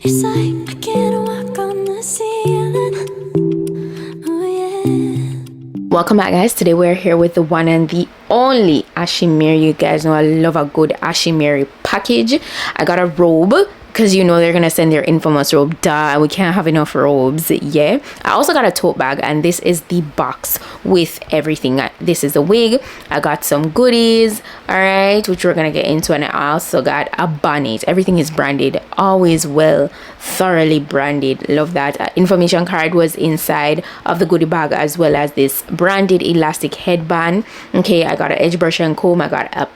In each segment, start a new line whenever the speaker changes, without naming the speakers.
It's like I can't walk on the ceiling. Oh yeah. Welcome back, guys. Today we're here with the one and the only Ashimary. You guys know I love a good Ashimary package. I got a robe because you know they're gonna send their infamous robe. Duh, we can't have enough robes. Yeah, I also got a tote bag, and this is the box with everything. This is the wig. I got some goodies, all right, which we're gonna get into, and I also got a bonnet. Everything is branded, always well thoroughly branded. Love that. Information card was inside of the goodie bag, as well as this branded elastic headband. Okay, I got an edge brush and comb. I got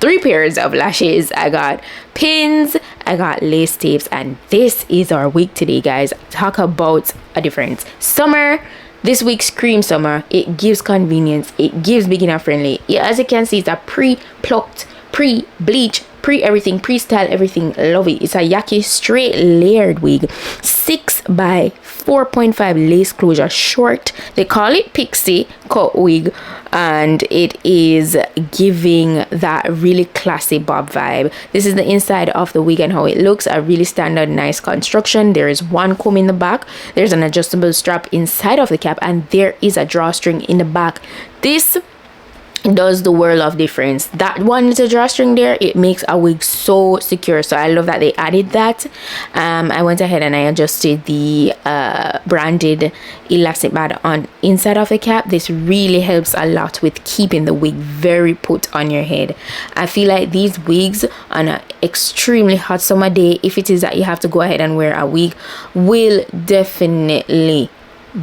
3 pairs of lashes. I got pins. I got lace tapes, and this is our wig today, guys. Talk about a difference. Summer. This week's cream summer. It gives convenience. It gives beginner friendly. Yeah, as you can see, it's a pre-plucked, pre-bleach, pre-everything, pre-style everything. Love it. It's a YAKI straight layered wig, 6 by 4.5 lace closure short. They call it pixie cut wig, and it is giving that really classy bob vibe. This is the inside of the wig and how it looks. A really standard nice construction. There is one comb in the back, there's an adjustable strap inside of the cap, and there is a drawstring in the back. This does the world of difference. That one little drawstring there, it makes a wig so secure. So I love that they added that. I went ahead and I adjusted the branded elastic band on inside of the cap. This really helps a lot with keeping the wig very put on your head. I feel like these wigs on an extremely hot summer day, if it is that you have to go ahead and wear a wig, will definitely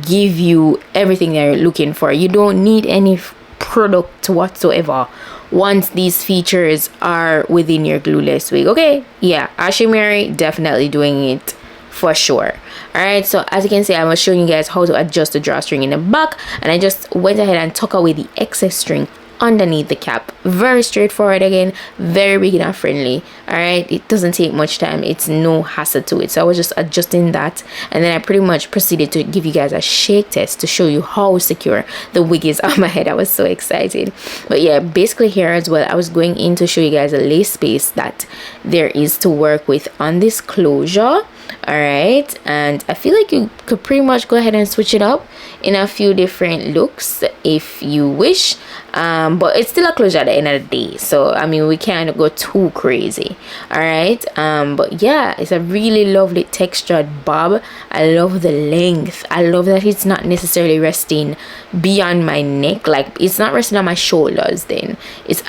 give you everything that you're looking for. You don't need any product whatsoever once these features are within your glueless wig. Okay, yeah, Ashimary definitely doing it for sure. All right, so as you can see, I was showing you guys how to adjust the drawstring in the back, and I just went ahead and took away the excess string underneath the cap. Very straightforward, again, very beginner friendly. All right, it doesn't take much time, it's no hassle to it. So I was just adjusting that, and then I pretty much proceeded to give you guys a shake test to show you how secure the wig is on my head. I was so excited. But yeah, basically here as well, I was going in to show you guys a lace space that there is to work with on this closure. All right, and I feel like you could pretty much go ahead and switch it up in a few different looks if you wish, but it's still a closure at the end of the day, so I mean we can't go too crazy. All right, but yeah, it's a really lovely textured bob. I love the length. I love that it's not necessarily resting beyond my neck, like it's not resting on my shoulders, then it's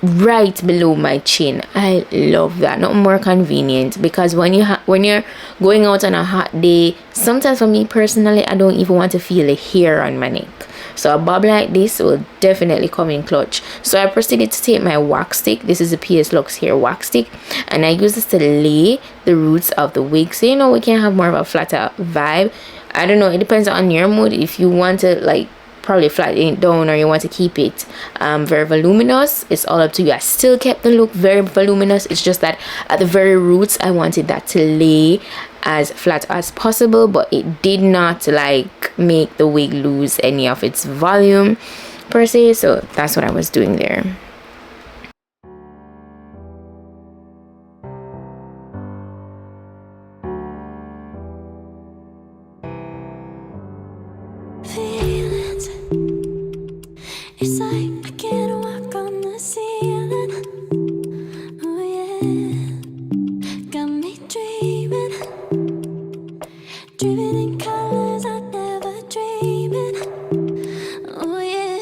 right below my chin. I love that. Not more convenient, because when you're going out on a hot day, sometimes for me personally, I don't even want to feel the hair on my neck. So a bob like this will definitely come in clutch. So I proceeded to take my wax stick. This is a PS Lux hair wax stick, and I use this to lay the roots of the wig, so you know we can have more of a flatter vibe. I don't know, it depends on your mood. If you want to like probably flatten it down, or you want to keep it very voluminous, it's all up to you. I still kept the look very voluminous. It's just that at the very roots I wanted that to lay as flat as possible, but it did not like make the wig lose any of its volume per se. So that's what I was doing there. It's like I can't walk on the ceiling. Oh yeah, got me dreaming, dreaming in colors I never dreamed in. Oh yeah,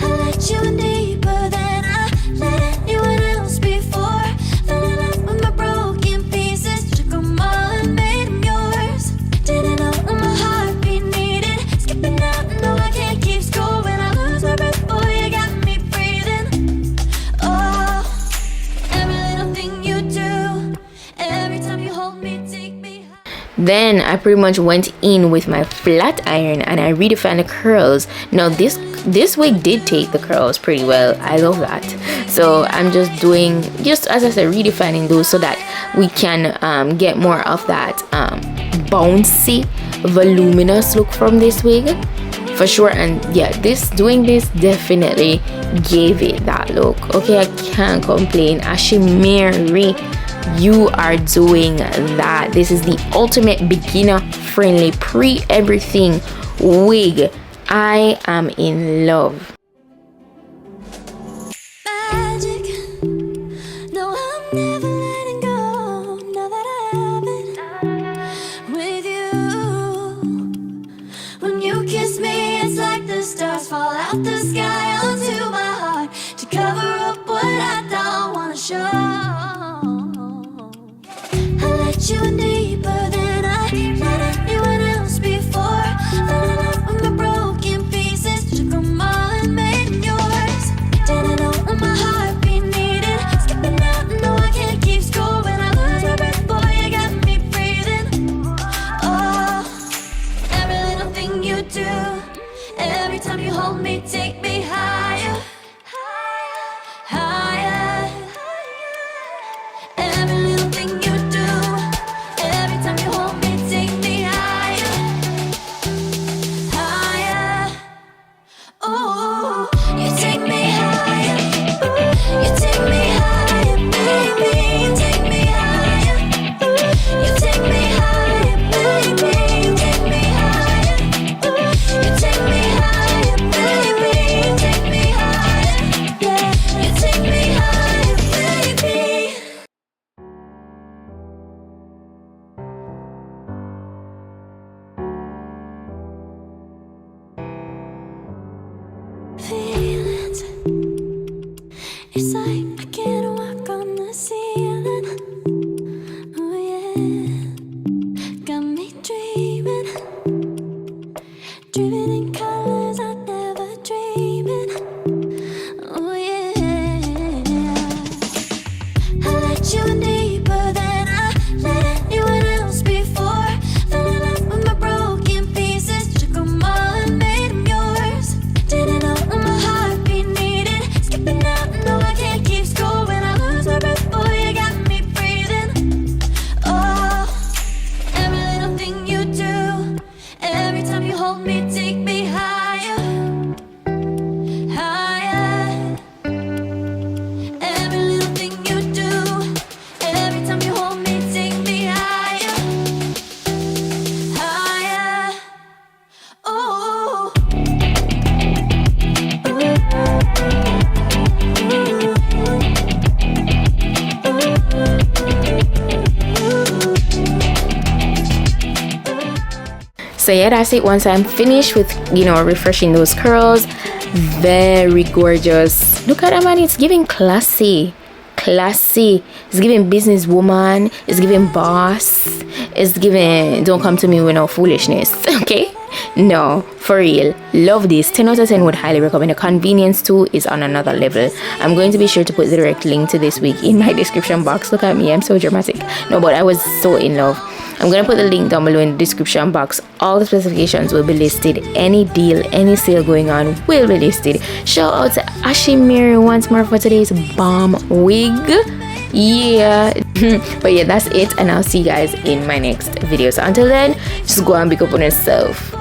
I let you in deeper than I let anyone else before. Fell in love with my broken pieces, took them all and made them yours. Didn't know what my heartbeat needed, skipping out. No, I can't keep score when I lose my breath. Boy, you got me breathing. Oh, every little thing you do, every time you hold me, take me high. Then I pretty much went in with my flat iron and I redefined the curls. Now this wig did take the curls pretty well. I love that. So I'm just doing, just as I said, redefining those so that we can get more of that bouncy, voluminous look from this wig for sure. And yeah, doing this definitely gave it that look. Okay, I can't complain. Ashimary you are doing that. This is the ultimate beginner friendly pre-everything wig. I am in love.
Magic. No, I'm never letting go. Now that I have it with you. When you kiss me, it's like the stars fall out the sky onto my heart to cover up what I don't wanna show. I let you in deeper than I let anyone else before. Fell in love with my broken pieces, took them all and made them yours. Didn't know what my heartbeat needed. Skipping out, no, I can't keep score. When I lose my breath, boy, you got me breathing. Oh, every little thing you do, every time you hold me, take me higher, higher. Every little thing you do, every time you hold me, take me higher, higher. Ooh, you take me higher. You take me higher, baby. You take me higher. You take me higher, baby. You take me higher. You take me higher, baby. You take me higher. Yeah, you take me higher, baby. Feelings, it's like I can't walk on the ceiling. Oh yeah, got me dreaming, dreaming in colors I never dreamed. Oh yeah, I let you in deeper than I let anyone else before. Fell in love with my broken pieces, took them all and made them yours. Didn't know what my heartbeat needed. Skipping out, no, I can't keep score. When I lose my breath, boy, you got me breathing. Oh, every little thing you do, every time you hold me, take me higher, higher. Every little thing you do, every time you hold me, take me higher, higher. Ooh.
So yeah, that's it. Once I'm finished with, refreshing those curls, very gorgeous. Look at that, man. It's giving classy. It's giving businesswoman. It's giving boss. It's giving don't come to me with no foolishness. Okay, no, for real, love this. 10 out of 10 would highly recommend. The convenience too is on another level. I'm going to be sure to put the direct link to this wig in my description box. Look at me, I'm so dramatic. No, but I was so in love. I'm gonna put the link down below in the description box. All the specifications will be listed. Any deal, any sale going on will be listed. Shout out to Ashimary once more for today's bomb wig. Yeah. But yeah, that's it, and I'll see you guys in my next video. So until then, just go and pick up on yourself.